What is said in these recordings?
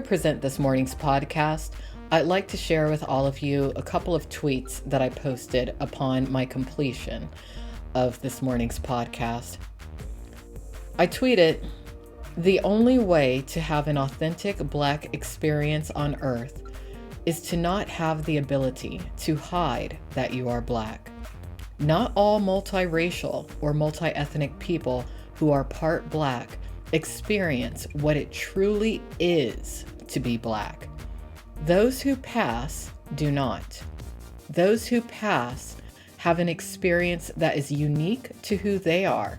present this morning's podcast, I'd like to share with all of you a couple of tweets that I posted upon my completion of this morning's podcast. I tweeted, "The only way to have an authentic Black experience on Earth is to not have the ability to hide that you are Black. Not all multiracial or multi-ethnic people who are part Black experience what it truly is to be Black. Those who pass do not. Those who pass have an experience that is unique to who they are,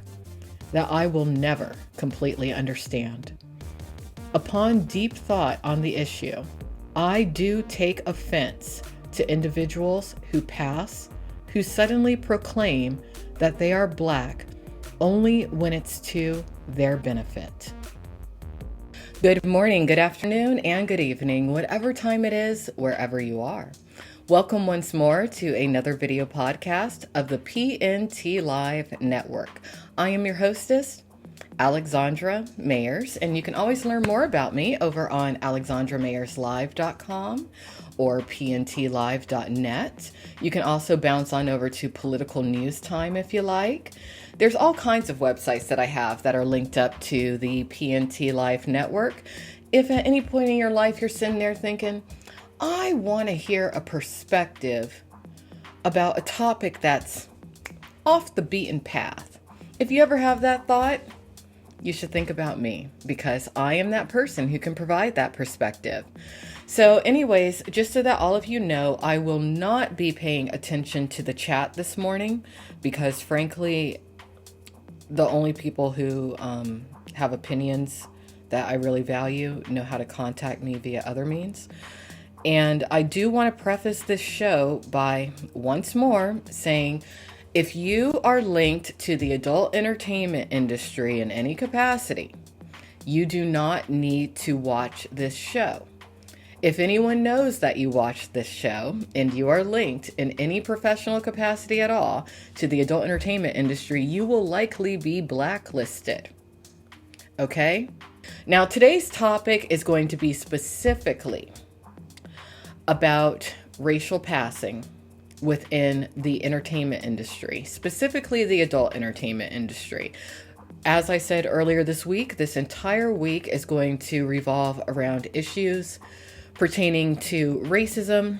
that I will never completely understand. Upon deep thought on the issue, I do take offense to individuals who pass, who suddenly proclaim that they are Black only when it's to their benefit." Good morning, good afternoon, and good evening, whatever time it is, wherever you are. Welcome once more to another video podcast of the PNTLIVE Network. I am your hostess, Alexandra Mayers, and you can always learn more about me over on alexandramayerslive.com or pntlive.net. You can also bounce on over to Political News Time if you like. There's all kinds of websites that I have that are linked up to the PNT Live Network. If at any point in your life you're sitting there thinking, I want to hear a perspective about a topic that's off the beaten path. If you ever have that thought, you should think about me, because I am that person who can provide that perspective. So anyways, just so that all of you know, I will not be paying attention to the chat this morning, because frankly, the only people who have opinions that I really value know how to contact me via other means. And I do want to preface this show by once more saying, if you are linked to the adult entertainment industry in any capacity, you do not need to watch this show. If anyone knows that you watch this show and you are linked in any professional capacity at all to the adult entertainment industry, you will likely be blacklisted. Okay? Now, today's topic is going to be specifically about racial passing within the entertainment industry, specifically the adult entertainment industry. As I said earlier this week, this entire week is going to revolve around issues pertaining to racism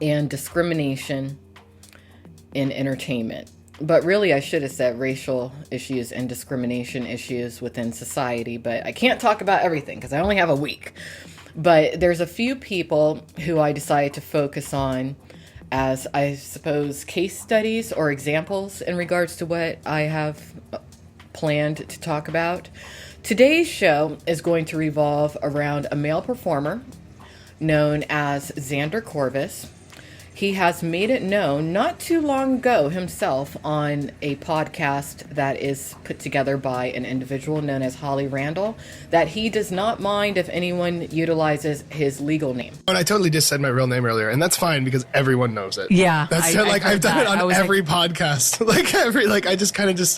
and discrimination in entertainment. But really, I should have said racial issues and discrimination issues within society, but I can't talk about everything because I only have a week. But there's a few people who I decided to focus on as, I suppose, case studies or examples in regards to what I have planned to talk about. Today's show is going to revolve around a male performer known as Xander Corvus. He has made it known not too long ago himself on a podcast that is put together by an individual known as Randall that he does not mind if anyone utilizes his legal name. And I totally just said my real name earlier, and that's fine because everyone knows it. Yeah, I've done it on every podcast.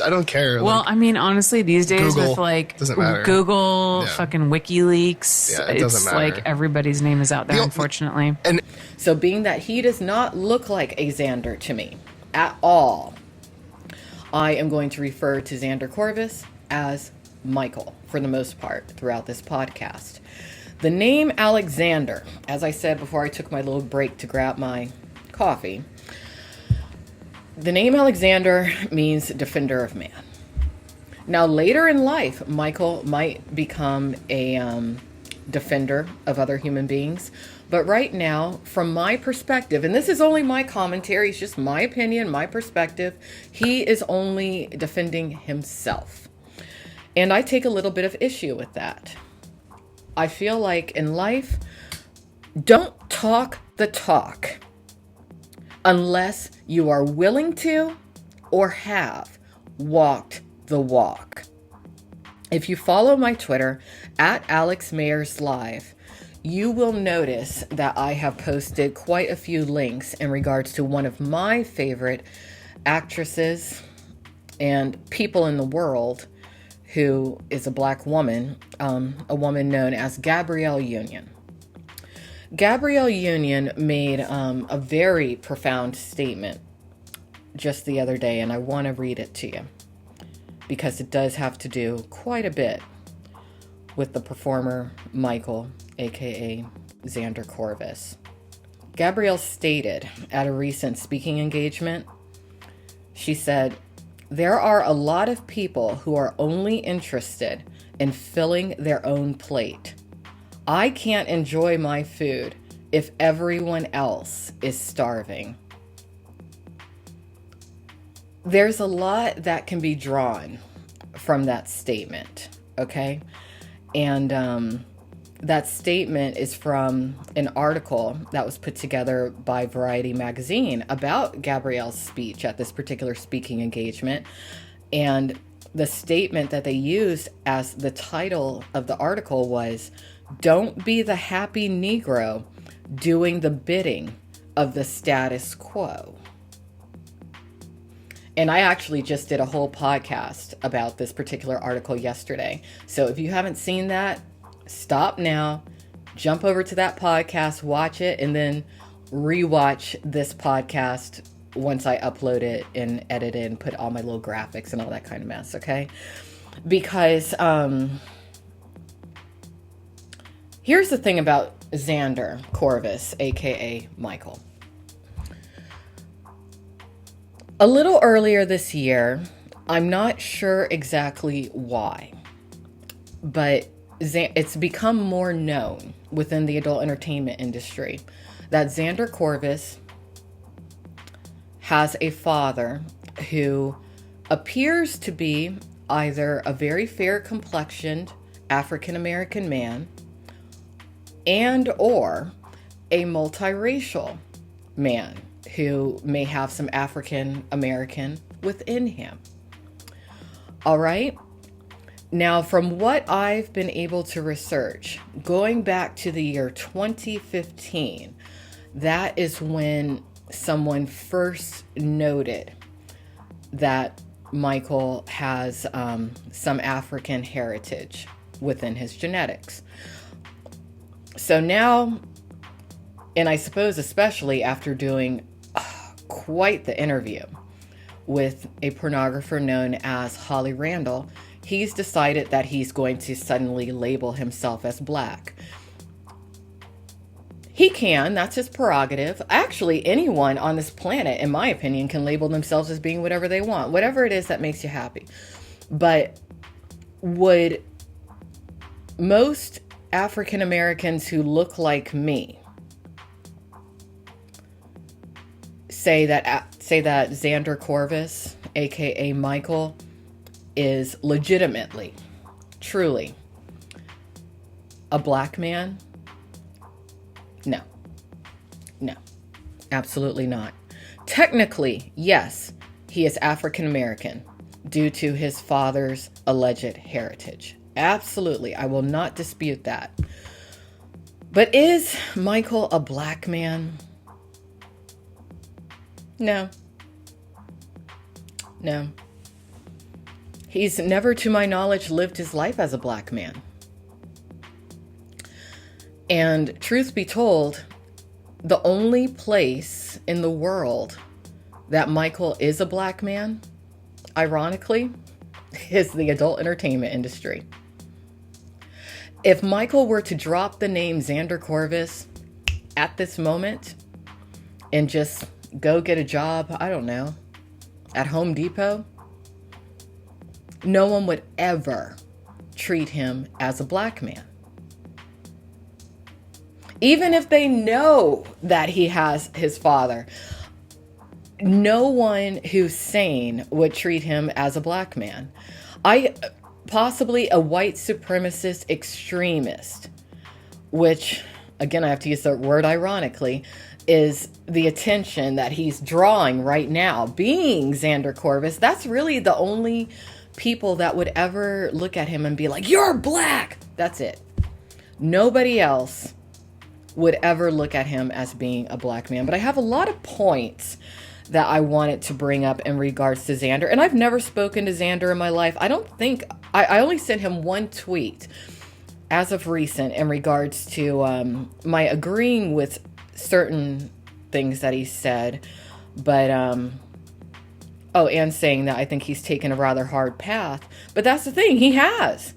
I don't care. Well, I mean, honestly, these days Google, with doesn't matter. Google, fucking WikiLeaks, it doesn't matter. Like everybody's name is out there, unfortunately. And so being that he does not look like a Xander to me at all, I am going to refer to Xander Corvus as Michael for the most part throughout this podcast. The name Alexander, as I said before I took my little break to grab my coffee, the name Alexander means defender of man. Now later in life, Michael might become a defender of other human beings. But right now, from my perspective, and this is only my commentary, it's just my opinion, my perspective, he is only defending himself. And I take a little bit of issue with that. I feel like in life, don't talk the talk unless you are willing to or have walked the walk. If you follow my Twitter at AlexMayersLive, you will notice that I have posted quite a few links in regards to one of my favorite actresses and people in the world who is a black woman, a woman known as Gabrielle Union. Gabrielle Union made a very profound statement just the other day, and I want to read it to you because it does have to do quite a bit with the performer Michael, aka Xander Corvus. Gabrielle stated at a recent speaking engagement, she said, "There are a lot of people who are only interested in filling their own plate. I can't enjoy my food if everyone else is starving." There's a lot that can be drawn from that statement, okay? And that statement is from an article that was put together by Variety magazine about Gabrielle's speech at this particular speaking engagement. And the statement that they used as the title of the article was, "Don't be the happy Negro doing the bidding of the status quo." And I actually just did a whole podcast about this particular article yesterday. So if you haven't seen that, stop now, jump over to that podcast, watch it, and then rewatch this podcast once I upload it and edit it and put all my little graphics and all that kind of mess, okay? Because here's the thing about Xander Corvus, aka Michael. A little earlier this year, I'm not sure exactly why, but it's become more known within the adult entertainment industry that Xander Corvus has a father who appears to be either a very fair complexioned African American man and or a multiracial man who may have some African American within him. All right. Now, from what I've been able to research, going back to the year 2015, that is when someone first noted that Michael has some African heritage within his genetics. So now, and I suppose especially after doing quite the interview with a pornographer known as Holly Randall, he's decided that he's going to suddenly label himself as black. He can, that's his prerogative. Actually, anyone on this planet, in my opinion, can label themselves as being whatever they want, whatever it is that makes you happy. But would most African Americans who look like me say that Xander Corvus, aka Michael, is legitimately, truly a black man? No, absolutely not. Technically, yes, he is African American due to his father's alleged heritage. Absolutely, I will not dispute that. But is Michael a black man? No. He's never, to my knowledge, lived his life as a black man. And truth be told, the only place in the world that Michael is a black man, ironically, is the adult entertainment industry. If Michael were to drop the name Xander Corvus at this moment and just go get a job, I don't know, at Home Depot, no one would ever treat him as a black man. Even if they know that he has his father, no one who's sane would treat him as a black man. Possibly a white supremacist extremist, which, again, I have to use the word ironically, is the attention that he's drawing right now. Being Xander Corvus, that's really the only people that would ever look at him and be like, "You're black." That's it. Nobody else would ever look at him as being a black man. But I have a lot of points that I wanted to bring up in regards to Xander. And I've never spoken to Xander in my life. I don't think, I only sent him one tweet as of recent in regards to my agreeing with certain things that he said. But, and saying that I think he's taken a rather hard path. But that's the thing, he has.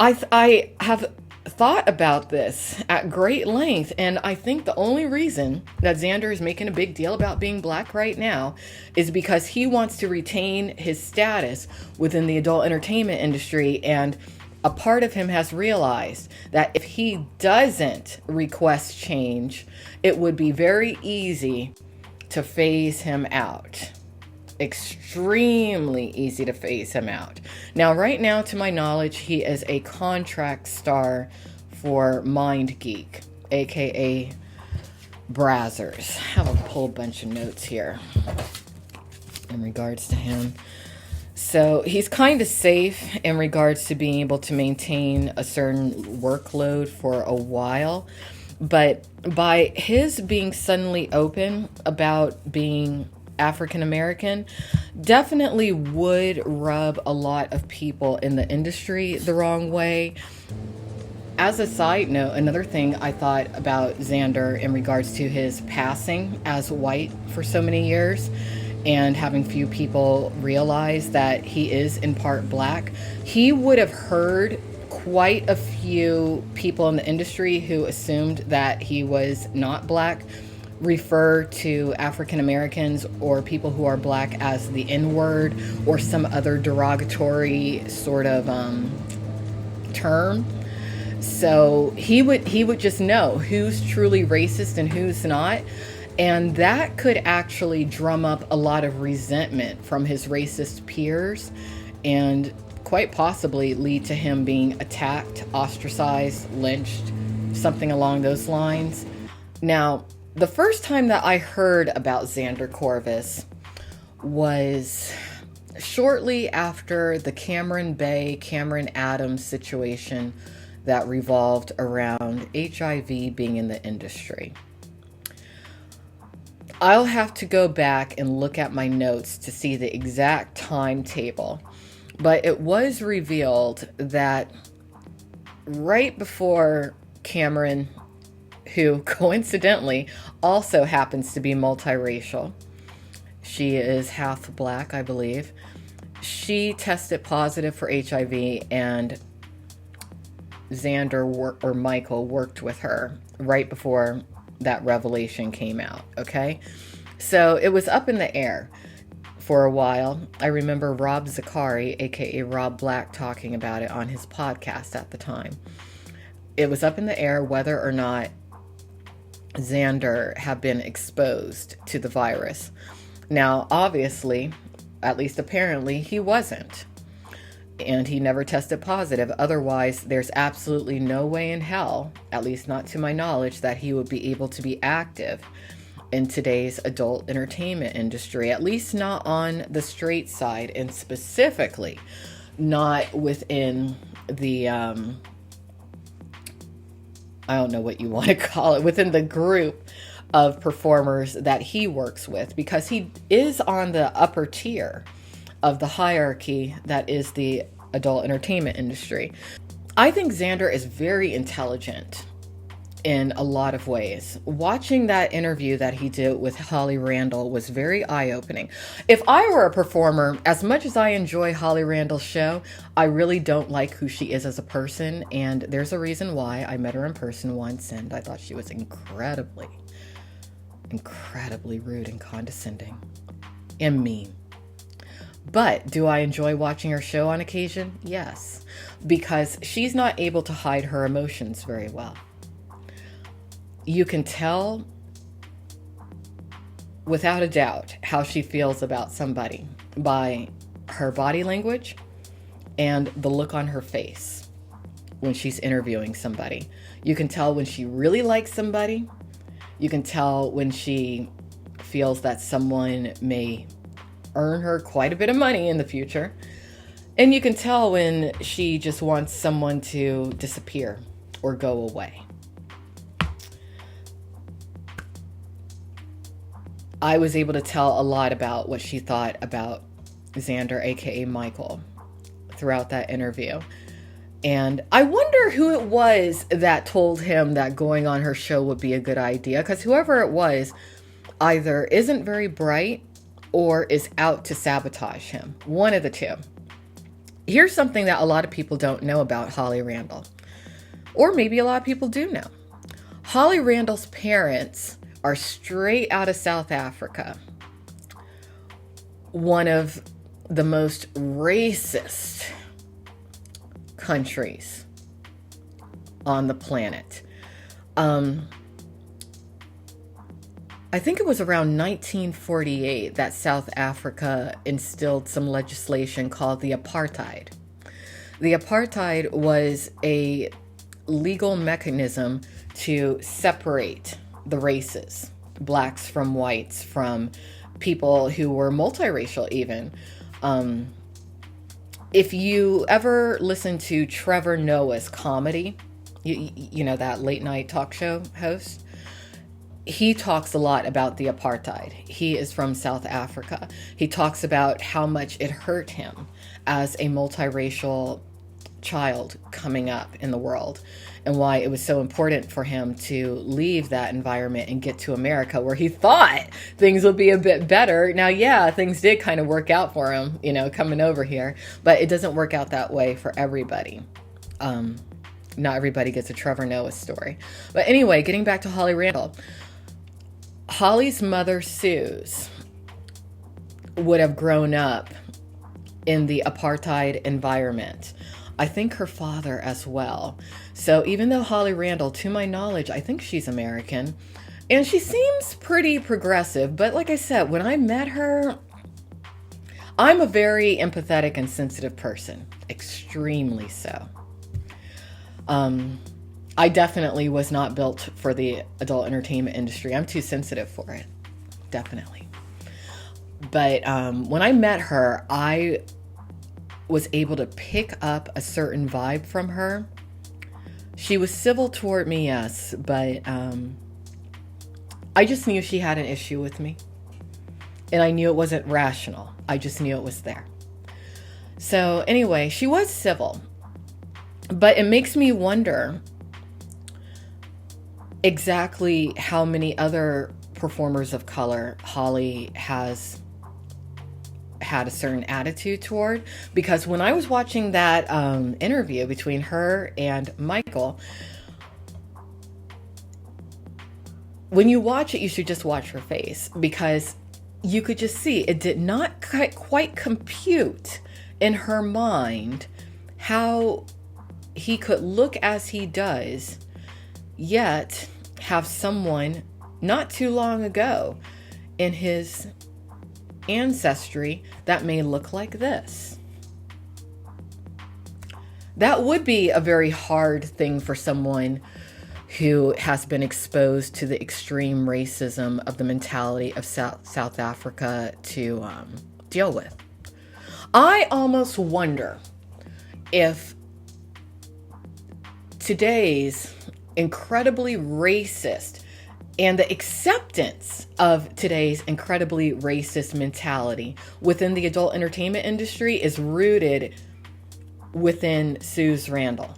I have thought about this at great length, and I think the only reason that Xander is making a big deal about being black right now is because he wants to retain his status within the adult entertainment industry, and a part of him has realized that if he doesn't request change, it would be very easy to phase him out. Extremely easy to phase him out. Now, right now, to my knowledge, he is a contract star for MindGeek, aka Brazzers. I have a whole bunch of notes here in regards to him. So he's kind of safe in regards to being able to maintain a certain workload for a while. But by his being suddenly open about being African American, definitely would rub a lot of people in the industry the wrong way. As a side note, another thing I thought about Xander in regards to his passing as white for so many years and having few people realize that he is in part black, he would have heard quite a few people in the industry who assumed that he was not black refer to African Americans or people who are black as the N-word or some other derogatory sort of term. So he would just know who's truly racist and who's not. And that could actually drum up a lot of resentment from his racist peers and quite possibly lead to him being attacked, ostracized, lynched, something along those lines. Now, the first time that I heard about Xander Corvus was shortly after the Cameron Adams situation that revolved around HIV being in the industry. I'll have to go back and look at my notes to see the exact timetable, but it was revealed that right before Cameron, who coincidentally also happens to be multiracial, she is half black, I believe, she tested positive for HIV, and Michael worked with her right before that revelation came out, okay? So it was up in the air for a while. I remember Rob Zakari, aka Rob Black, talking about it on his podcast at the time. It was up in the air whether or not Xander had been exposed to the virus. Now, obviously, at least apparently, he wasn't. And he never tested positive. Otherwise, there's absolutely no way in hell, at least not to my knowledge, that he would be able to be active in today's adult entertainment industry, at least not on the straight side, and specifically not within the, I don't know what you want to call it, within the group of performers that he works with, because he is on the upper tier of the hierarchy that is the adult entertainment industry. I think Xander is very intelligent in a lot of ways. Watching that interview that he did with Holly Randall was very eye-opening. If I were a performer, as much as I enjoy Holly Randall's show, I really don't like who she is as a person, and there's a reason why. I met her in person once, and I thought she was incredibly rude and condescending and mean. But do I enjoy watching her show on occasion? Yes, because she's not able to hide her emotions very well. You can tell without a doubt how she feels about somebody by her body language and the look on her face when she's interviewing somebody. You can tell when she really likes somebody. You can tell when she feels that someone may earn her quite a bit of money in the future. And you can tell when she just wants someone to disappear or go away. I was able to tell a lot about what she thought about Xander, aka Michael, throughout that interview. And I wonder who it was that told him that going on her show would be a good idea, because whoever it was either isn't very bright or is out to sabotage him. One of the two. Here's something that a lot of people don't know about Holly Randall, or maybe a lot of people do know. Holly Randall's parents are straight out of South Africa, one of the most racist countries on the planet. I think it was around 1948 that South Africa instilled some legislation called the apartheid. The apartheid was a legal mechanism to separate the races, blacks from whites, from people who were multiracial even. If you ever listen to Trevor Noah's comedy, you know, that late night talk show host, he talks a lot about the apartheid. He is from South Africa. He talks about how much it hurt him as a multiracial child coming up in the world, and why it was so important for him to leave that environment and get to America, where he thought things would be a bit better. Now, yeah, things did kind of work out for him, you know, coming over here, but it doesn't work out that way for everybody. Not everybody gets a Trevor Noah story. But anyway, getting back to Holly Randall. Holly's mother, Suze, would have grown up in the apartheid environment. I think her father as well. So even though Holly Randall, to my knowledge, I think she's American, and she seems pretty progressive, but like I said, when I met her, I'm a very empathetic and sensitive person, extremely so. I definitely was not built for the adult entertainment industry. I'm too sensitive for it, definitely. But when I met her, I was able to pick up a certain vibe from her. She was civil toward me, yes, but I just knew she had an issue with me. And I knew it wasn't rational. I just knew it was there. So anyway, she was civil. But it makes me wonder exactly how many other performers of color Holly has had a certain attitude toward. Because when I was watching that interview between her and Michael, when you watch it, you should just watch her face, because you could just see it did not quite compute in her mind how he could look as he does, yet have someone not too long ago in his ancestry that may look like this. That would be a very hard thing for someone who has been exposed to the extreme racism of the mentality of South Africa to deal with. I almost wonder if today's incredibly racist and the acceptance of today's incredibly racist mentality within the adult entertainment industry is rooted within Suze Randall.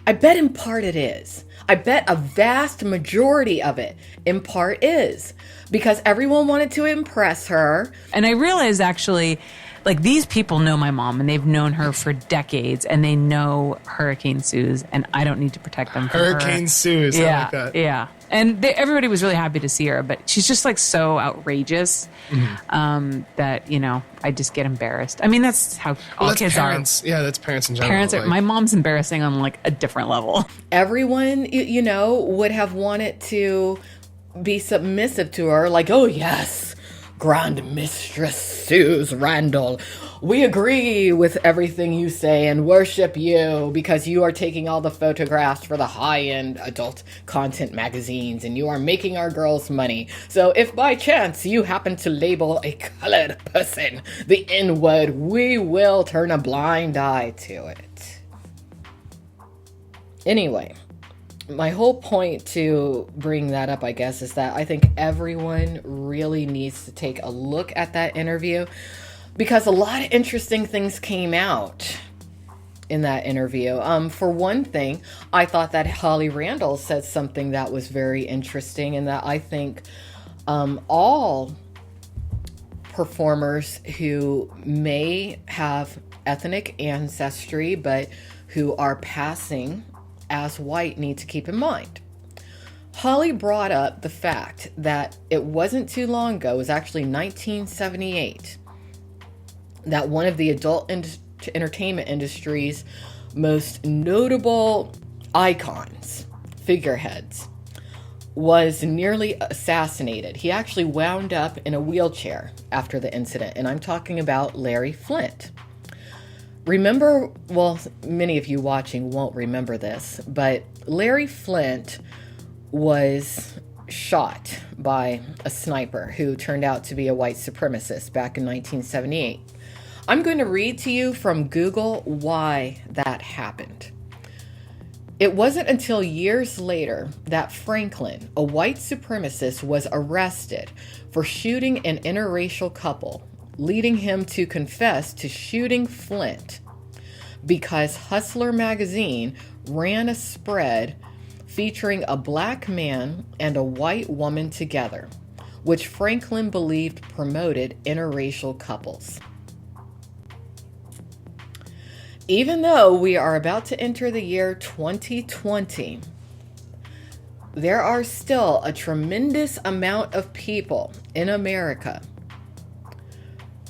I bet in part it is. I bet a vast majority of it in part is, because everyone wanted to impress her. And I realized actually, like, these people know my mom and they've known her for decades, and they know Hurricane Suze, and I don't need to protect them from Hurricane Suze, yeah, I like that. Yeah. And everybody was really happy to see her, but she's just like so outrageous that, you know, I just get embarrassed. I mean, that's how all kids parents. Yeah, that's parents in general. Parents are, my mom's embarrassing on like a different level. Everyone, you know, would have wanted to be submissive to her, like, oh yes, Grand Mistress Suze Randall, we agree with everything you say and worship you because you are taking all the photographs for the high-end adult content magazines and you are making our girls money. So if by chance you happen to label a colored person the N-word, we will turn a blind eye to it. Anyway, my whole point to bring that up, I guess, is that I think everyone really needs to take a look at that interview, because a lot of interesting things came out in that interview. For one thing, I thought that Holly Randall said something that was very interesting, and that I think all performers who may have ethnic ancestry but who are passing as white need to keep in mind. Holly brought up the fact that it wasn't too long ago, it was actually 1978, that one of the adult entertainment industry's most notable icons, figureheads, was nearly assassinated. He actually wound up in a wheelchair after the incident, and I'm talking about Larry Flynt. Remember, well, many of you watching won't remember this, but Larry Flynt was shot by a sniper who turned out to be a white supremacist back in 1978. I'm going to read to you from Google why that happened. It wasn't until years later that Franklin, a white supremacist, was arrested for shooting an interracial couple, leading him to confess to shooting Flynt because Hustler magazine ran a spread featuring a black man and a white woman together, which Franklin believed promoted interracial couples. Even though we are about to enter the year 2020, there are still a tremendous amount of people in America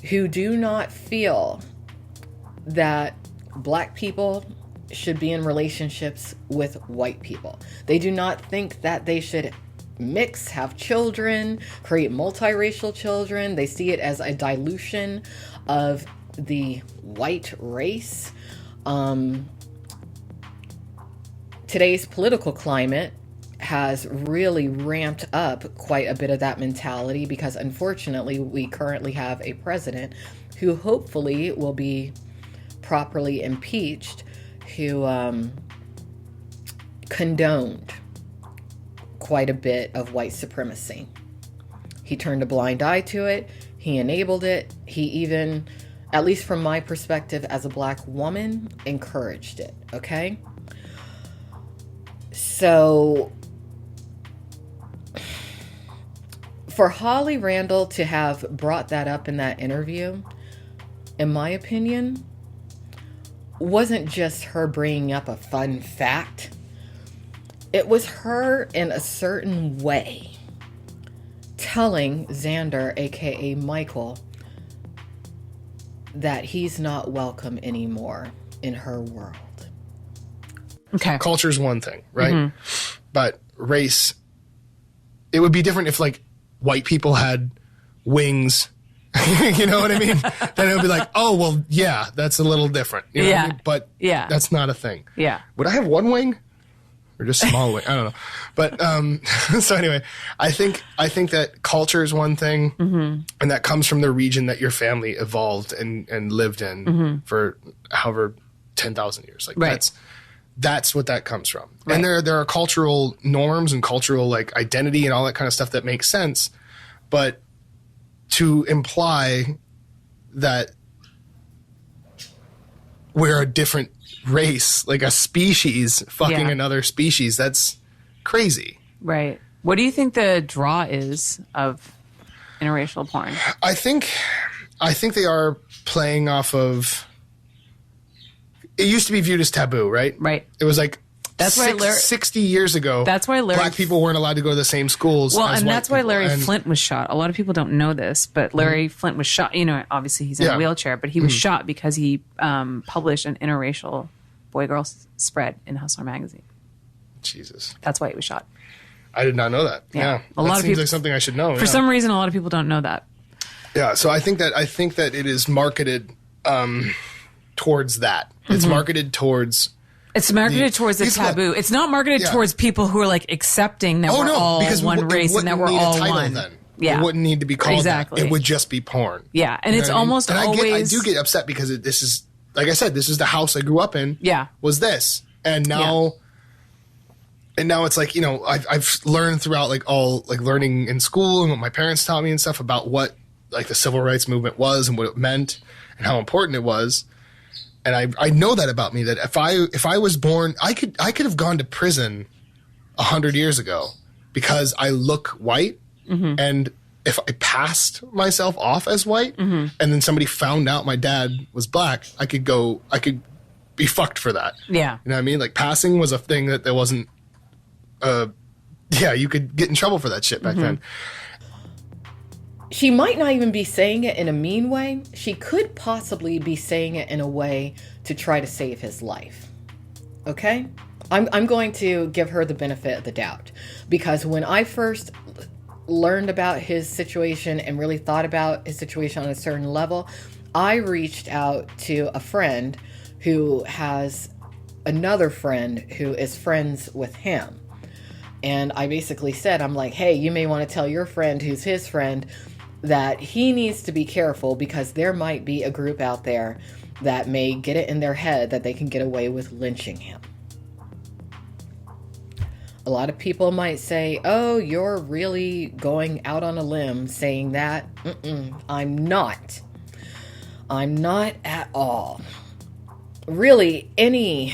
who do not feel that black people should be in relationships with white people. They do not think that they should mix, have children, create multiracial children. They see it as a dilution of the white race. Today's political climate has really ramped up quite a bit of that mentality, because unfortunately we currently have a president who hopefully will be properly impeached, who condoned quite a bit of white supremacy. He turned a blind eye to it. He enabled it. He even, at least from my perspective as a black woman, encouraged it, okay? So for Holly Randall to have brought that up in that interview, in my opinion, wasn't just her bringing up a fun fact. It was her in a certain way telling Xander, aka Michael, that he's not welcome anymore in her world. Okay. Culture's one thing, right? Mm-hmm. But race, it would be different if like white people had wings. You know what I mean? Then it would be like, oh, well, yeah, that's a little different. You know what I mean? But that's not a thing. Yeah. Would I have one wing? Or just small wing? I don't know. But so anyway, I think that culture is one thing, mm-hmm. and that comes from the region that your family evolved and lived in mm-hmm. for however 10,000 years. Like that's what that comes from. Right. And there are cultural norms and cultural like identity and all that kind of stuff that makes sense, but to imply that we're a different race, like a species fucking another species, that's crazy. Right. What do you think the draw is of interracial porn? I think they are playing off of, it used to be viewed as taboo, right? Right. It was like that's 60 years ago. That's why black people weren't allowed to go to the same schools. Well, as and white that's why people. Larry Flynt was shot. A lot of people don't know this, but Larry mm-hmm. Flynt was shot. You know, obviously he's in a wheelchair, but he was shot because he published an interracial boy-girl spread in Hustler magazine. Jesus, that's why he was shot. I did not know that. Yeah, a lot of people seems like something I should know. For some reason, a lot of people don't know that. Yeah, so I think that it is marketed towards that. Mm-hmm. It's marketed towards. It's marketed towards the taboo. It's not marketed towards people who are like accepting that we're all one race and that we're all one. Then. Yeah, it wouldn't need to be called that. It would just be porn. Yeah, and it's almost always. I do get upset because this is, like I said, this is the house I grew up in. Yeah, was this, and now And now it's like, I've learned throughout learning in school and what my parents taught me and stuff about what like the civil rights movement was and what it meant and how important it was. And I know that about me, that if I was born, I could have gone to prison 100 years ago because I look white. Mm-hmm. And if I passed myself off as white, mm-hmm. and then somebody found out my dad was black, I could be fucked for that. Yeah. You know what I mean? Like passing was a thing that there wasn't, you could get in trouble for that shit back mm-hmm. then. She might not even be saying it in a mean way. She could possibly be saying it in a way to try to save his life. Okay? I'm going to give her the benefit of the doubt. Because when I first learned about his situation and really thought about his situation on a certain level, I reached out to a friend who has another friend who is friends with him. And I basically said, I'm like, hey, you may want to tell your friend who's his friend that he needs to be careful because there might be a group out there that may get it in their head that they can get away with lynching him. A lot of people might say, oh, you're really going out on a limb saying that. I'm not. I'm not at all. Really, any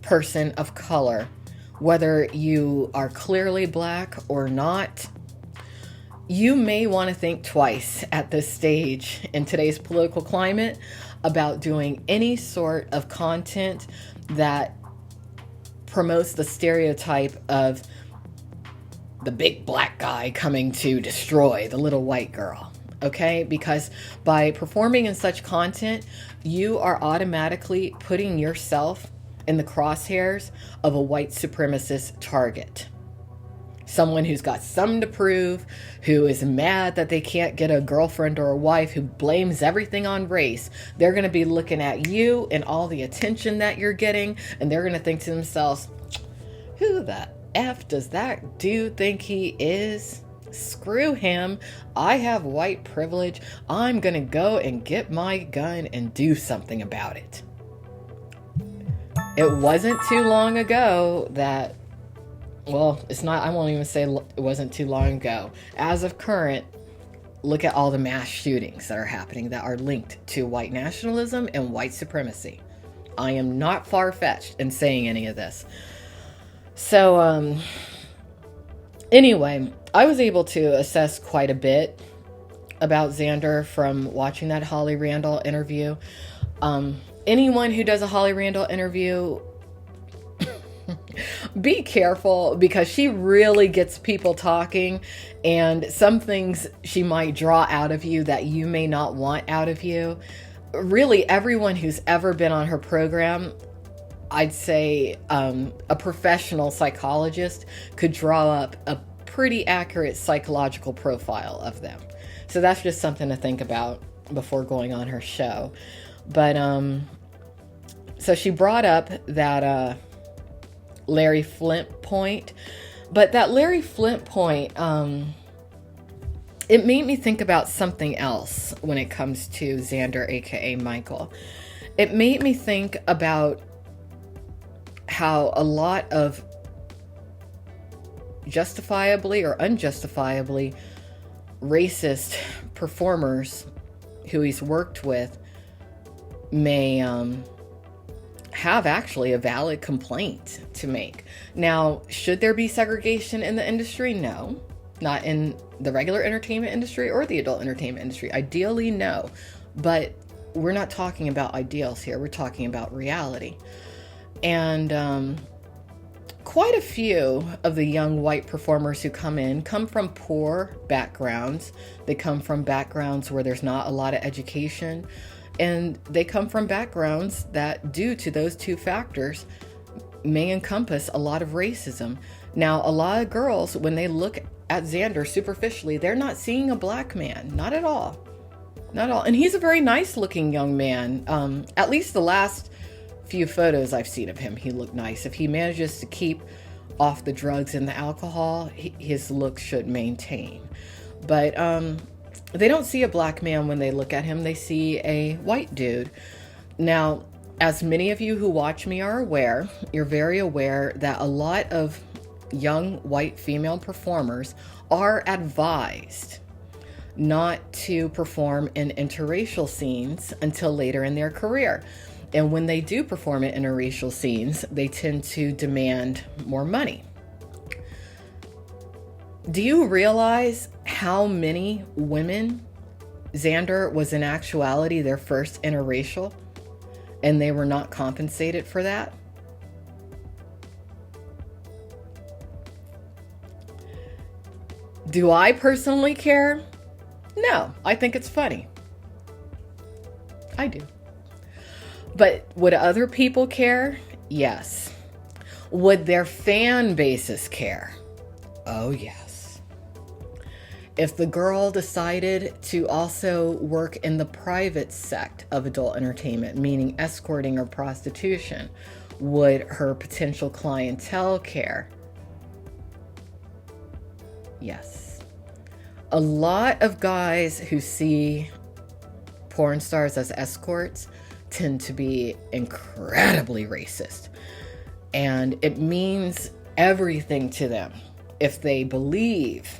person of color, whether you are clearly black or not, you may want to think twice at this stage in today's political climate about doing any sort of content that promotes the stereotype of the big black guy coming to destroy the little white girl. Okay? Because by performing in such content, you are automatically putting yourself in the crosshairs of a white supremacist target. Someone who's got something to prove, who is mad that they can't get a girlfriend or a wife, who blames everything on race. They're going to be looking at you and all the attention that you're getting, and they're going to think to themselves, who the F does that dude think he is? Screw him. I have white privilege. I'm going to go and get my gun and do something about it. It wasn't too long ago that, well, it's not, I won't even say it wasn't too long ago. As of current, look at all the mass shootings that are happening that are linked to white nationalism and white supremacy. I am not far-fetched in saying any of this. So, anyway, I was able to assess quite a bit about Xander from watching that Holly Randall interview. Anyone who does a Holly Randall interview, be careful, because she really gets people talking, and some things she might draw out of you that you may not want out of you. Really, everyone who's ever been on her program, I'd say a professional psychologist could draw up a pretty accurate psychological profile of them. So that's just something to think about before going on her show. But so she brought up that Larry Flynt point, but that Larry Flynt point, it made me think about something else when it comes to Xander, aka Michael. It made me think about how a lot of justifiably or unjustifiably racist performers who he's worked with may have actually a valid complaint to make. Now, should there be segregation in the industry? No. Not in the regular entertainment industry or the adult entertainment industry. Ideally, no. But we're not talking about ideals here. We're talking about reality. And quite a few of the young white performers who come from poor backgrounds. They come from backgrounds where there's not a lot of education. And they come from backgrounds that, due to those two factors, may encompass a lot of racism. Now, a lot of girls, when they look at Xander superficially, they're not seeing a black man. Not at all. Not at all. And he's a very nice looking young man. At least the last few photos I've seen of him, he looked nice. If he manages to keep off the drugs and the alcohol, his look should maintain. But they don't see a black man when they look at him. They see a white dude. Now, as many of you who watch me are aware, you're very aware that a lot of young white female performers are advised not to perform in interracial scenes until later in their career. And when they do perform in interracial scenes, they tend to demand more money. Do you realize how many women Xander was in actuality their first interracial, and they were not compensated for that? Do I personally care? No, I think it's funny. I do. But would other people care? Yes. Would their fan bases care? Oh, yes. If the girl decided to also work in the private sect of adult entertainment, meaning escorting or prostitution, would her potential clientele care? Yes. A lot of guys who see porn stars as escorts tend to be incredibly racist. And it means everything to them if they believe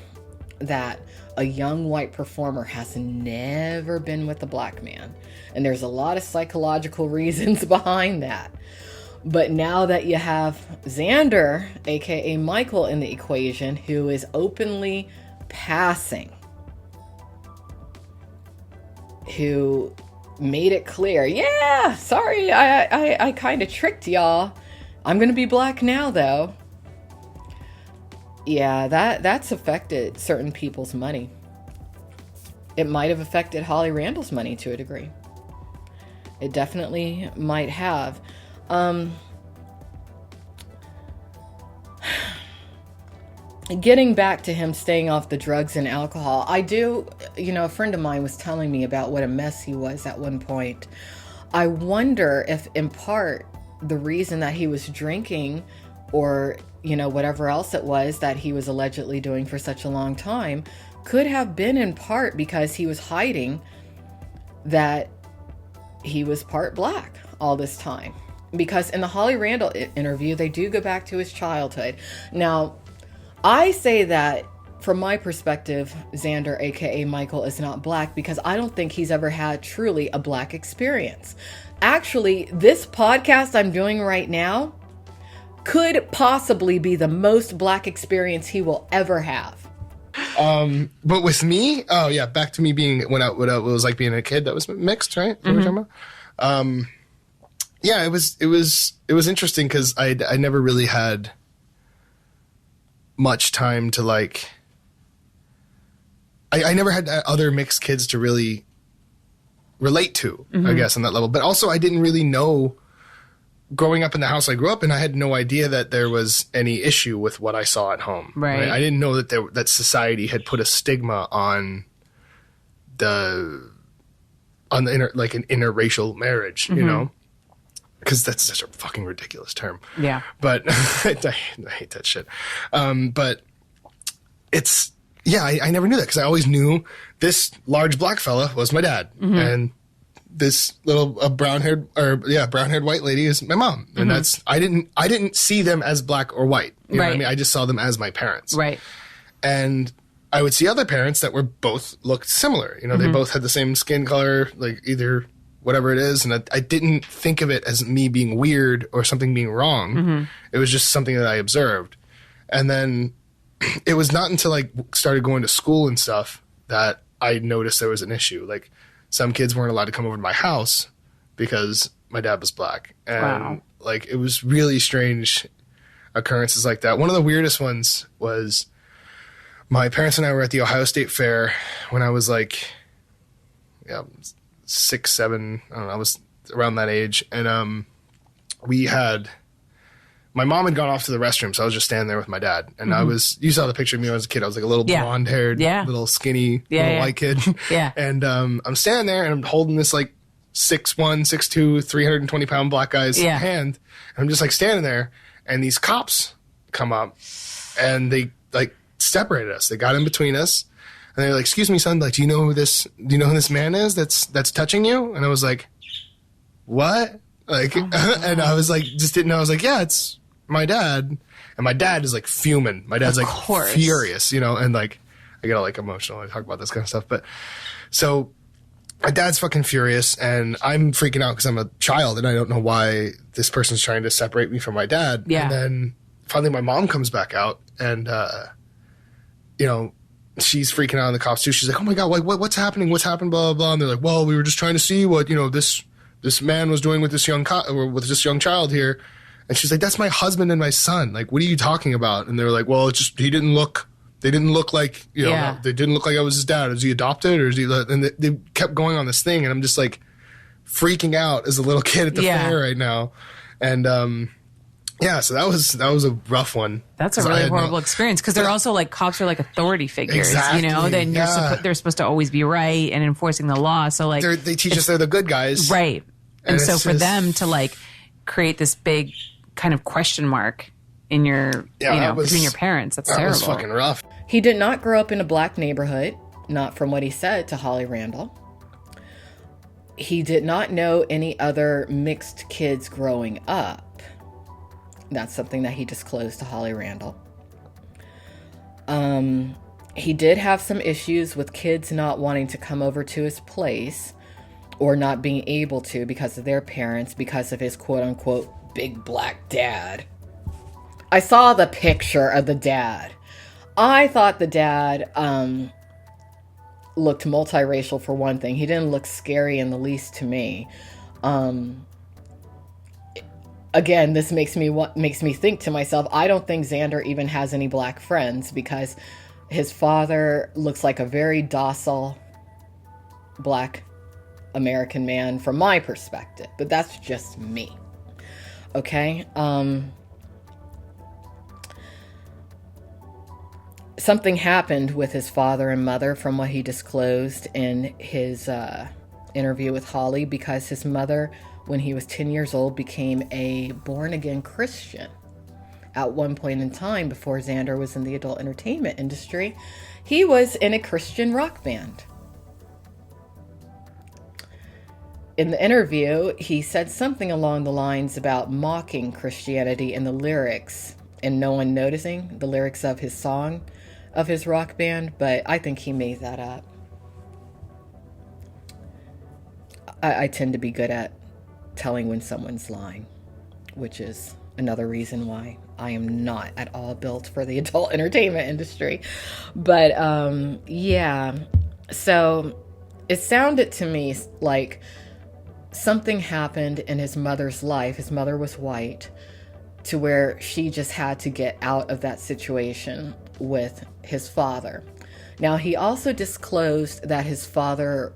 that a young white performer has never been with a black man. And there's a lot of psychological reasons behind that. But now that you have Xander, aka Michael, in the equation, who is openly passing, who made it clear, yeah, sorry, I kind of tricked y'all. I'm going to be black now, though. Yeah, that's affected certain people's money. It might have affected Holly Randall's money to a degree. It definitely might have. Getting back to him staying off the drugs and alcohol, I do, a friend of mine was telling me about what a mess he was at one point. I wonder if in part the reason that he was drinking, or, whatever else it was that he was allegedly doing for such a long time, could have been in part because he was hiding that he was part black all this time. Because in the Holly Randall interview, they do go back to his childhood. Now, I say that from my perspective, Xander, aka Michael, is not black because I don't think he's ever had truly a black experience. Actually, this podcast I'm doing right now could possibly be the most black experience he will ever have. But with me, oh yeah, back to me being when it was like being a kid that was mixed, right? Mm-hmm. What we're talking about? Yeah, it was interesting because I never really had much time to like. I never had other mixed kids to really relate to, mm-hmm. I guess, on that level. But also, I didn't really know. Growing up in the house I grew up in, I had no idea that there was any issue with what I saw at home. Right. I didn't know that society had put a stigma on an interracial marriage, mm-hmm. Because that's such a fucking ridiculous term. Yeah. But I hate that shit. But it's, yeah, I never knew that because I always knew this large black fella was my dad. Mm-hmm. And this little brown-haired white lady is my mom. And mm-hmm. I didn't see them as black or white. You know what I mean? I just saw them as my parents. Right. And I would see other parents that were both looked similar. Mm-hmm. They both had the same skin color, like either whatever it is. And I didn't think of it as me being weird or something being wrong. Mm-hmm. It was just something that I observed. And then it was not until I started going to school and stuff that I noticed there was an issue. Like, some kids weren't allowed to come over to my house because my dad was black. And like, it was really strange occurrences like that. One of the weirdest ones was my parents and I were at the Ohio State Fair when I was like, 6, 7, I don't know, I was around that age. And my mom had gone off to the restroom, so I was just standing there with my dad. And mm-hmm. You saw the picture of me when I was a kid. I was like a little blonde-haired, little skinny, white kid. Yeah. And I'm standing there, and I'm holding this like 6'1", 6'2", 320-pound black guy's hand. And I'm just like standing there, and these cops come up, and they like separated us. They got in between us, and they're like, "Excuse me, son. Like, do you know who this man is? That's touching you?" And I was like, "What?" Like, and I was like, just didn't know. I was like, yeah, it's my dad. And my dad is like fuming. My dad's like furious, you know, and like, I get all like emotional. I talk about this kind of stuff. But so my dad's fucking furious and I'm freaking out because I'm a child and I don't know why this person's trying to separate me from my dad. Yeah. And then finally my mom comes back out and, you know, she's freaking out on the cops too. She's like, oh my God, what's happening? What's happened? Blah, blah, blah. And they're like, well, we were just trying to see what, you know, this man was doing with this young child here. And she's like, that's my husband and my son. Like, what are you talking about? And they were like, well, it's just, they didn't look like, you know, they didn't look like I was his dad. Is he adopted or is he, and they kept going on this thing. And I'm just like freaking out as a little kid at the fair right now. And, yeah, so that was a rough one. That's a really horrible experience because they're also like cops are like authority figures, you know. Then they're supposed to always be right and enforcing the law. So like they teach us they're the good guys, right? And so for them to like create this big kind of question mark in your between your parents, that's terrible. That was fucking rough. He did not grow up in a black neighborhood, not from what he said to Holly Randall. He did not know any other mixed kids growing up. That's something that he disclosed to Holly Randall. He did have some issues with kids not wanting to come over to his place or not being able to because of their parents, because of his quote-unquote big black dad. I saw the picture of the dad. I thought the dad looked multiracial for one thing. He didn't look scary in the least to me. Again, this makes me think to myself, I don't think Xander even has any black friends because his father looks like a very docile black American man from my perspective, but that's just me. Okay? Something happened with his father and mother from what he disclosed in his interview with Holly because his mother, when he was 10 years old, became a born-again Christian. At one point in time, before Xander was in the adult entertainment industry, he was in a Christian rock band. In the interview, he said something along the lines about mocking Christianity in the lyrics and no one noticing the lyrics of his song, of his rock band, but I think he made that up. I tend to be good at telling when someone's lying, which is another reason why I am not at all built for the adult entertainment industry. But yeah, so it sounded to me like something happened in his mother's life. His mother was white, to where she just had to get out of that situation with his father. Now, he also disclosed that his father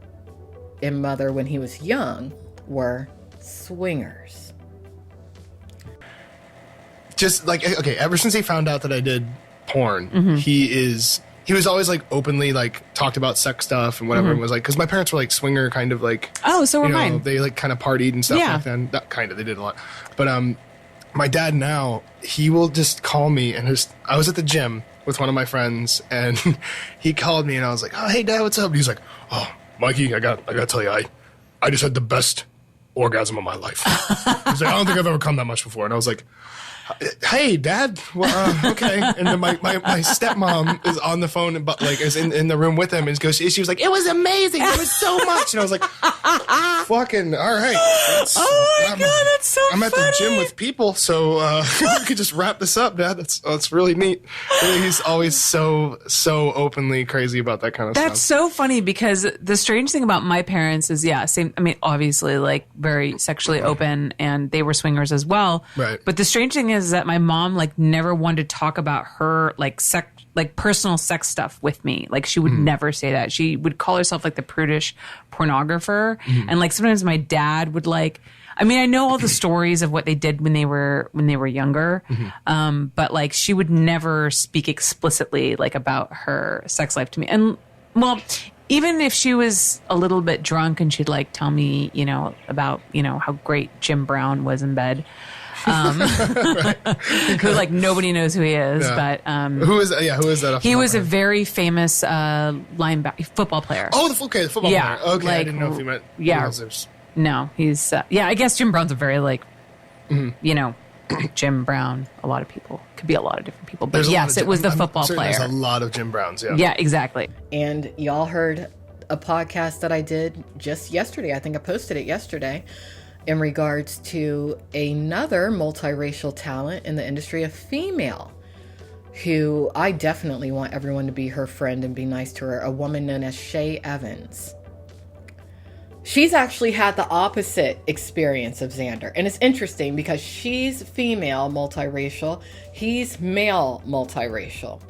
and mother, when he was young, were swingers. Just like, okay, ever since he found out that I did porn, he was always like openly like talked about sex stuff and whatever, and was like, because my parents were like swinger kind of like, so were mine. They like kind of partied and stuff back then. That kind of, they did a lot. But my dad now, he will just call me and I was at the gym with one of my friends and he called me and I was like, oh, hey Dad, what's up? And he's like, oh, Mikey, I gotta tell you, I just had the best orgasm of my life. He's like, I don't think I've ever come that much before. And I was like, hey Dad, well, okay. And then my stepmom is on the phone, but like is in the room with him, and she was like, it was amazing, it was so much. And I was like, fucking all right. God, that's so I'm funny. at the gym with people, so we could just wrap this up, Dad. That's really neat. And he's always so openly crazy about that kind of stuff. That's so funny because the strange thing about my parents is, same. I mean, obviously, like very sexually open, and they were swingers as well. Right. But the strange thing is that my mom like never wanted to talk about her like personal sex stuff with me. Like she would never say that. She would call herself like the prudish pornographer. And like sometimes my dad would like, I mean, I know all the stories of what they did when they were younger. But like she would never speak explicitly like about her sex life to me. And well, even if she was a little bit drunk and she'd like tell me, about, how great Jim Brown was in bed. Who like nobody knows who he is, but who is that? Yeah, who is that? He was a very famous football player. Oh, the football player. Okay, like, I didn't know if you meant No, he's I guess Jim Brown's a very like, you know, Jim Brown. A lot of people could be a lot of different people, but yes, it was the football player. There's a lot of Jim Browns. Yeah. Yeah, exactly. And y'all heard a podcast that I did just yesterday. I think I posted it yesterday in regards to another multiracial talent in the industry, a female who I definitely want everyone to be her friend and be nice to her, a woman known as Shay Evans. She's actually had the opposite experience of Xander. And it's interesting because she's female multiracial, he's male multiracial.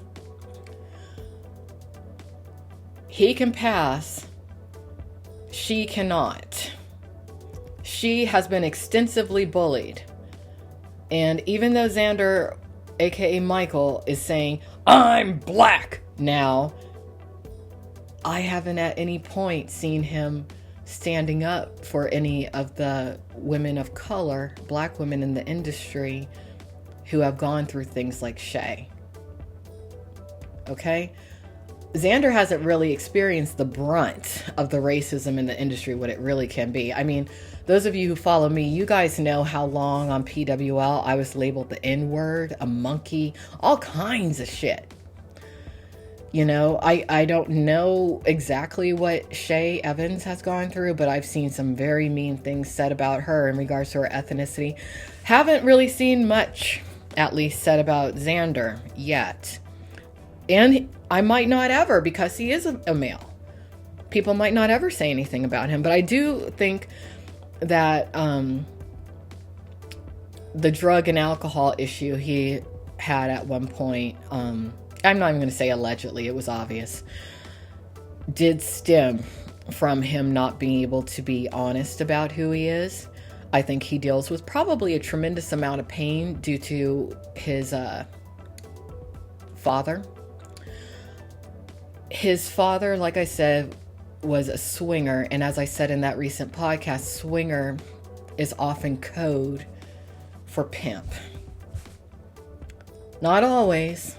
He can pass, she cannot. She has been extensively bullied. And even though Xander, aka Michael, is saying, I'm black now, I haven't at any point seen him standing up for any of the women of color, black women in the industry who have gone through things like Shay. Okay? Xander hasn't really experienced the brunt of the racism in the industry, what it really can be. I mean, those of you who follow me, you guys know how long on PWL I was labeled the N-word, a monkey, all kinds of shit. You know, I don't know exactly what Shay Evans has gone through, but I've seen some very mean things said about her in regards to her ethnicity. Haven't really seen much, at least, said about Xander yet. And I might not ever, because he is a male. People might not ever say anything about him, but I do think that the drug and alcohol issue he had at one point, I'm not even going to say allegedly, it was obvious, did stem from him not being able to be honest about who he is. I think he deals with probably a tremendous amount of pain due to his father. His father, like I said, was a swinger, and as I said in that recent podcast, swinger is often code for pimp. Not always,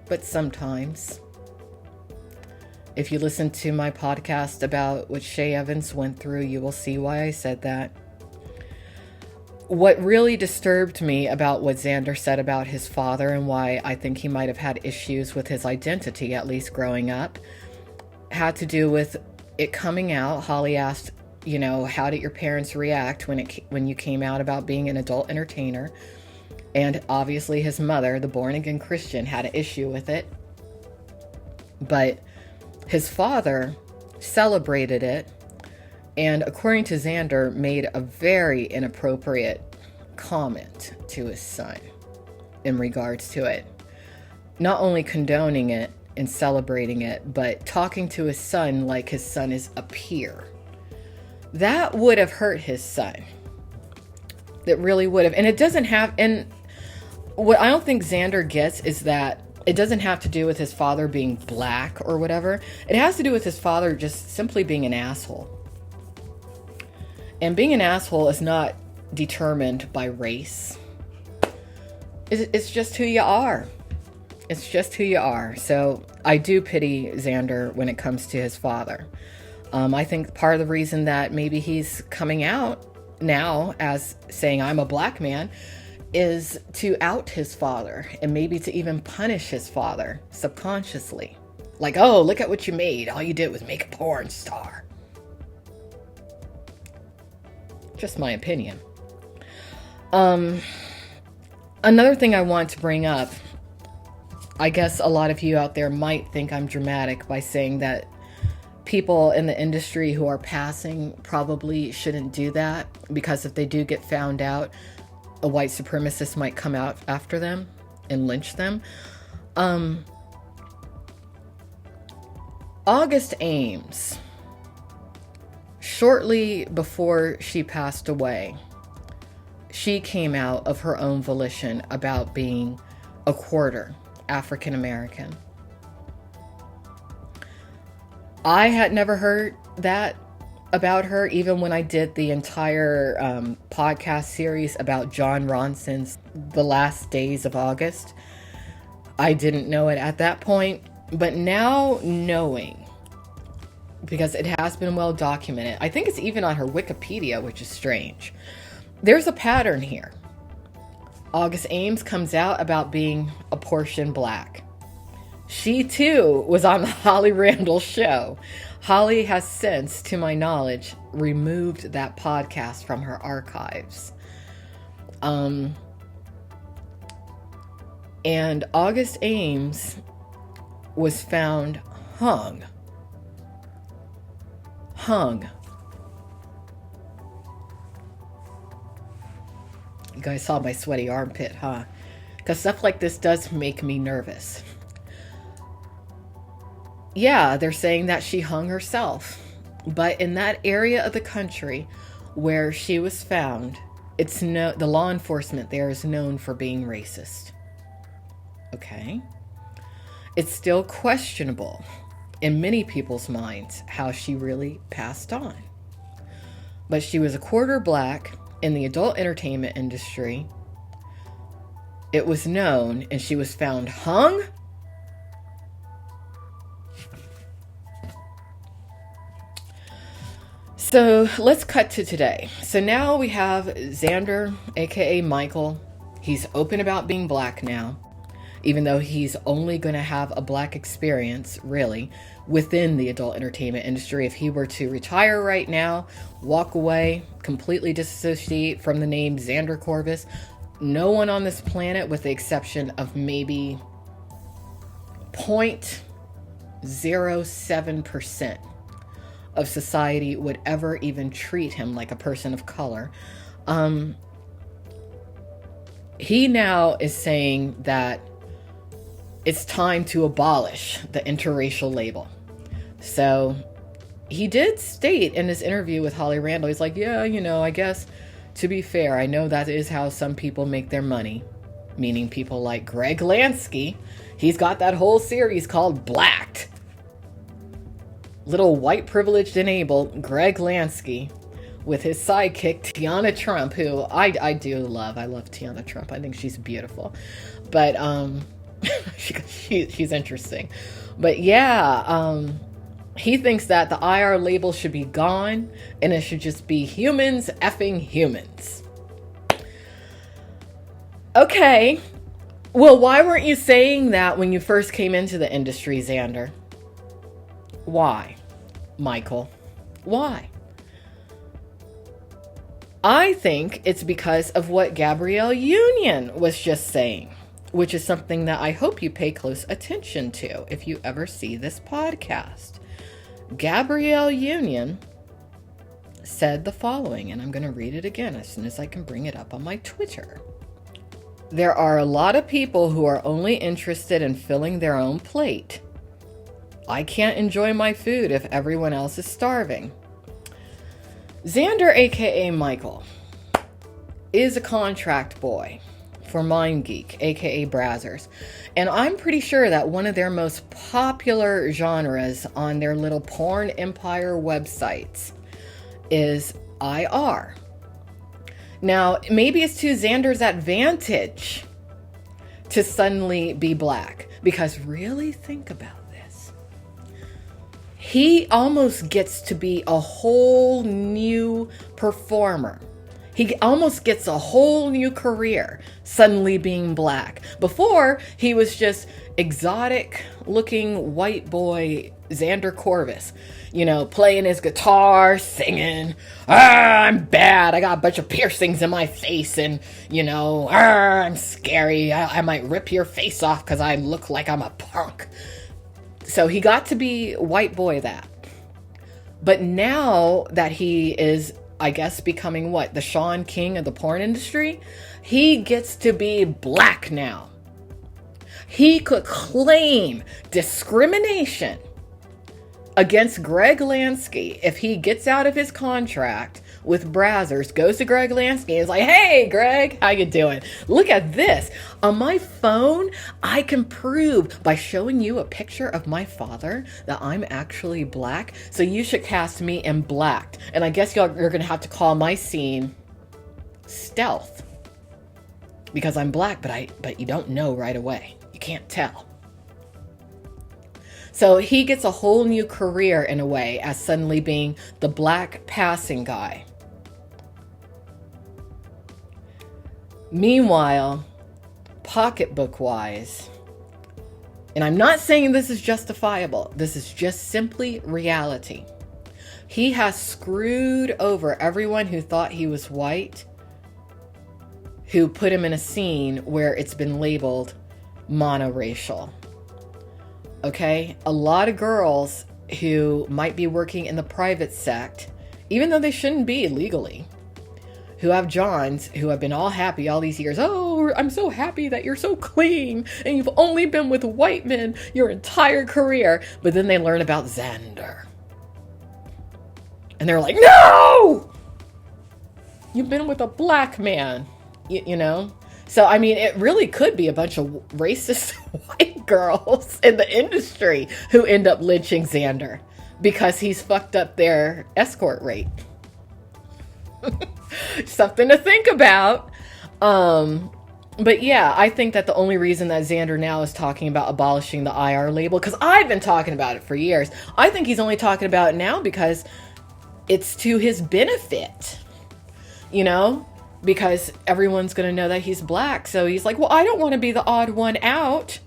but sometimes. If you listen to my podcast about what Shay Evans went through, you will see why I said that. What really disturbed me about what Xander said about his father and why I think he might have had issues with his identity, at least growing up, had to do with it coming out. Holly asked, you know, how did your parents react when you came out about being an adult entertainer? And obviously his mother, the born-again Christian, had an issue with it. But his father celebrated it, and according to Xander, made a very inappropriate comment to his son in regards to it. Not only condoning it and celebrating it, but talking to his son like his son is a peer. That would have hurt his son. That really would have. And it doesn't have, and what I don't think Xander gets is that it doesn't have to do with his father being black or whatever. It has to do with his father just simply being an asshole. And being an asshole is not determined by race. It's just who you are. It's just who you are. So I do pity Xander when it comes to his father. I think part of the reason that maybe he's coming out now as saying I'm a black man is to out his father and maybe to even punish his father subconsciously. Like, oh, look at what you made. All you did was make a porn star. Just my opinion. Another thing I want to bring up, I guess a lot of you out there might think I'm dramatic by saying that people in the industry who are passing probably shouldn't do that, because if they do get found out, a white supremacist might come out after them and lynch them. August Ames, shortly before she passed away, she came out of her own volition about being a quarter African American. I had never heard that about her, even when I did the entire podcast series about John Ronson's The Last Days of August. I didn't know it at that point, but now knowing because it has been well documented. I think it's even on her Wikipedia, which is strange. There's a pattern here. August Ames comes out about being a portion black. She too was on the Holly Randall show. Holly has since, to my knowledge, removed that podcast from her archives. And August Ames was found hung. You guys saw my sweaty armpit, huh? Because stuff like this does make me nervous. Yeah, they're saying that she hung herself. But in that area of the country where she was found, the law enforcement there is known for being racist. Okay? It's still questionable in many people's minds how she really passed on. But she was a quarter black in the adult entertainment industry. It was known, and she was found hung. So let's cut to today. So now we have Xander, aka Michael. He's open about being black now, even though he's only going to have a black experience, really, within the adult entertainment industry. If he were to retire right now, walk away, completely disassociate from the name Xander Corvus, no one on this planet, with the exception of maybe 0.07% of society, would ever even treat him like a person of color. He now is saying that it's time to abolish the interracial label. So he did state in his interview with Holly Randall, he's like, yeah, I guess, to be fair, I know that is how some people make their money, meaning people like Greg Lansky. He's got that whole series called Blacked. Little white privileged enabled Greg Lansky with his sidekick Tiana Trump, who I do love. I love Tiana Trump. I think she's beautiful. But she's interesting. But yeah, he thinks that the IR label should be gone and it should just be humans effing humans. Okay. Well, why weren't you saying that when you first came into the industry, Xander? Why, Michael? Why? I think it's because of what Gabrielle Union was just saying, which is something that I hope you pay close attention to if you ever see this podcast. Gabrielle Union said the following, and I'm going to read it again as soon as I can bring it up on my Twitter. There are a lot of people who are only interested in filling their own plate. I can't enjoy my food if everyone else is starving. Xander, aka Michael, is a contract boy for MindGeek, aka Brazzers. And I'm pretty sure that one of their most popular genres on their little porn empire websites is IR. Now, maybe it's to Xander's advantage to suddenly be black, because really think about this. He almost gets to be a whole new performer. He almost gets a whole new career suddenly being black. Before, he was just exotic looking white boy Xander Corvus, playing his guitar, singing, I'm bad, I got a bunch of piercings in my face, and, I'm scary, I might rip your face off because I look like I'm a punk. So he got to be white boy that. But now that he is, I guess, becoming the Sean King of the porn industry, he gets to be black now. He could claim discrimination against Greg Lansky if he gets out of his contract with Brazzers, goes to Greg Lansky and is like, hey, Greg, how you doing? Look at this. On my phone, I can prove by showing you a picture of my father that I'm actually black, so you should cast me in Blacked. And I guess you're going to have to call my scene Stealth, because I'm black, but you don't know right away. You can't tell. So he gets a whole new career in a way as suddenly being the black passing guy. Meanwhile, pocketbook-wise, and I'm not saying this is justifiable, this is just simply reality. He has screwed over everyone who thought he was white, who put him in a scene where it's been labeled monoracial. Okay? A lot of girls who might be working in the private sector, even though they shouldn't be legally, who have Johns, who have been all happy all these years. Oh, I'm so happy that you're so clean and you've only been with white men your entire career. But then they learn about Xander. And they're like, no! You've been with a black man, you know? So, I mean, it really could be a bunch of racist white girls in the industry who end up lynching Xander because he's fucked up their escort rate. Something to think about. But yeah, I think that the only reason that Xander now is talking about abolishing the IR label, because I've been talking about it for years, I think he's only talking about it now because it's to his benefit, you know, because everyone's going to know that he's black. So he's like, well, I don't want to be the odd one out.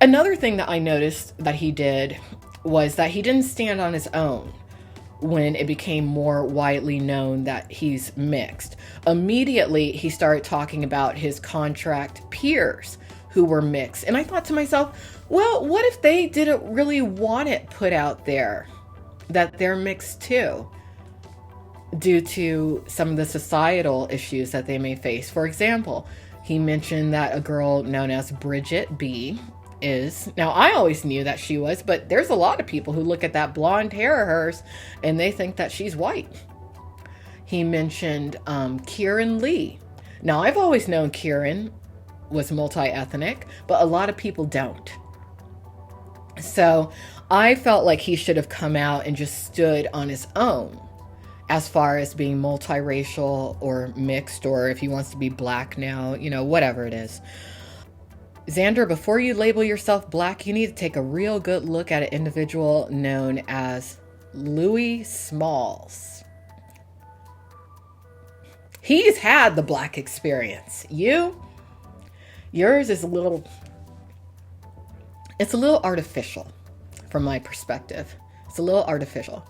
Another thing that I noticed that he did was that he didn't stand on his own when it became more widely known that he's mixed. Immediately, he started talking about his contract peers who were mixed. And I thought to myself, well, what if they didn't really want it put out there that they're mixed too, due to some of the societal issues that they may face? For example, he mentioned that a girl known as Bridget B is, now I always knew that she was, but there's a lot of people who look at that blonde hair of hers and they think that she's white. He mentioned Kieran Lee. Now I've always known Kieran was multi-ethnic, but a lot of people don't. So I felt like he should have come out and just stood on his own as far as being multiracial or mixed, or if he wants to be black now, you know, whatever it is. Xander, before you label yourself black, you need to take a real good look at an individual known as Louis Smalls. He's had the black experience. Yours is it's a little artificial from my perspective. It's a little artificial.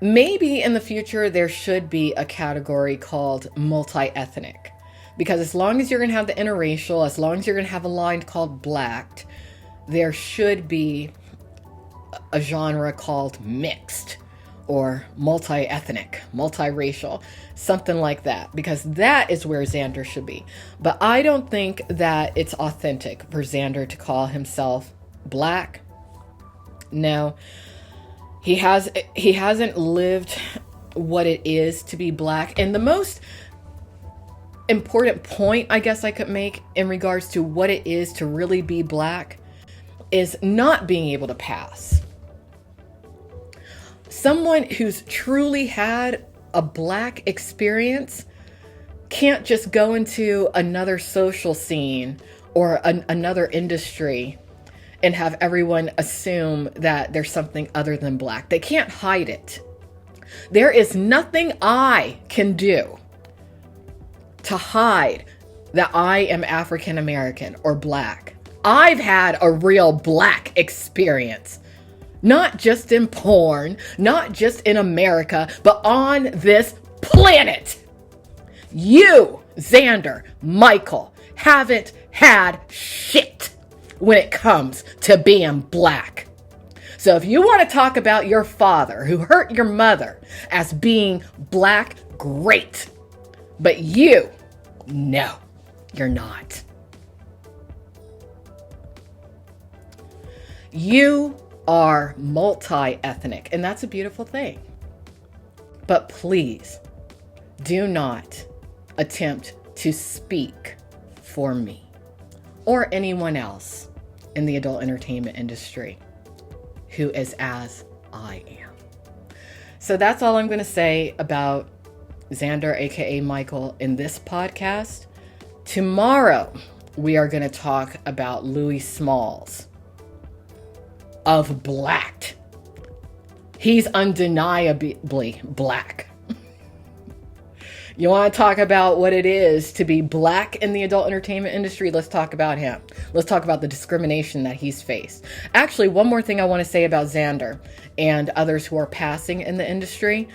Maybe in the future there should be a category called multi-ethnic. Because as long as you're going to have the interracial, as long as you're going to have a line called black, there should be a genre called mixed or multi-ethnic, multiracial, something like that. Because that is where Xander should be. But I don't think that it's authentic for Xander to call himself black. No, he hasn't lived what it is to be black. And the most important point I guess I could make in regards to what it is to really be black is not being able to pass. Someone who's truly had a black experience can't just go into another social scene or another industry and have everyone assume that there's something other than black. They can't hide it. There is nothing I can do to hide that I am African American or black. I've had a real black experience. Not just in porn, not just in America, but on this planet. You, Xander, Michael, haven't had shit when it comes to being black. So if you want to talk about your father who hurt your mother as being black, great. But you, no, you're not. You are multi-ethnic, and that's a beautiful thing. But please do not attempt to speak for me or anyone else in the adult entertainment industry who is as I am. So that's all I'm going to say about Xander, aka Michael, in this podcast. Tomorrow, we are going to talk about Louis Smalls. of black. He's undeniably black. You want to talk about what it is to be black in the adult entertainment industry? Let's talk about him. Let's talk about the discrimination that he's faced. Actually, one more thing I want to say about Xander and others who are passing in the industry.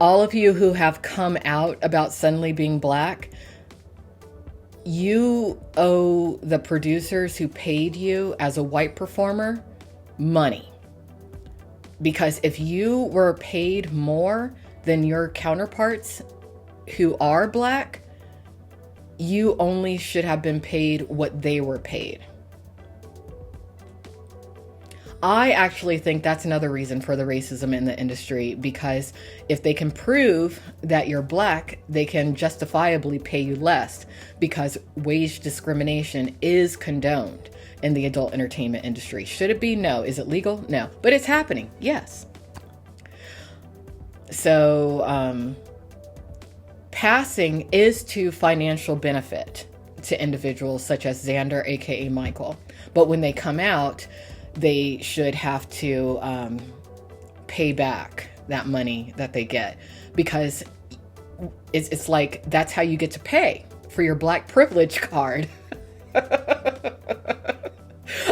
All of you who have come out about suddenly being black, you owe the producers who paid you as a white performer money. Because if you were paid more than your counterparts who are black, you only should have been paid what they were paid. I actually think that's another reason for the racism in the industry, because if they can prove that you're black, they can justifiably pay you less, because wage discrimination is condoned in the adult entertainment industry. Should it be? No. Is it legal? No. But it's happening. Yes. So, passing is to financial benefit to individuals such as Xander, aka Michael. But when they come out, they should have to pay back that money that they get, because it's like that's how you get to pay for your black privilege card.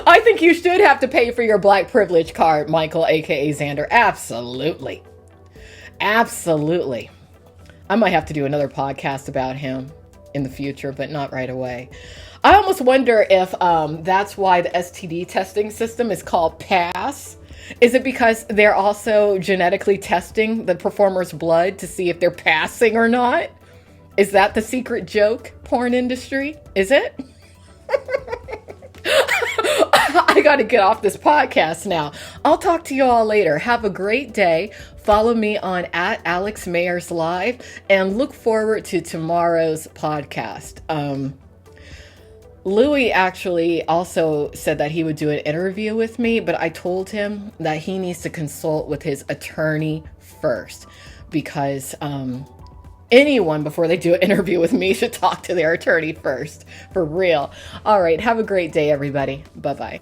I think you should have to pay for your black privilege card, Michael, aka Xander. Absolutely. Absolutely. I might have to do another podcast about him in the future, but not right away. I almost wonder if that's why the STD testing system is called PASS. Is it because they're also genetically testing the performer's blood to see if they're passing or not? Is that the secret joke, porn industry? Is it? I got to get off this podcast now. I'll talk to you all later. Have a great day. Follow me on @AlexMayersLive and look forward to tomorrow's podcast. Louis actually also said that he would do an interview with me, but I told him that he needs to consult with his attorney first, because anyone before they do an interview with me should talk to their attorney first, for real. All right. Have a great day, everybody. Bye-bye.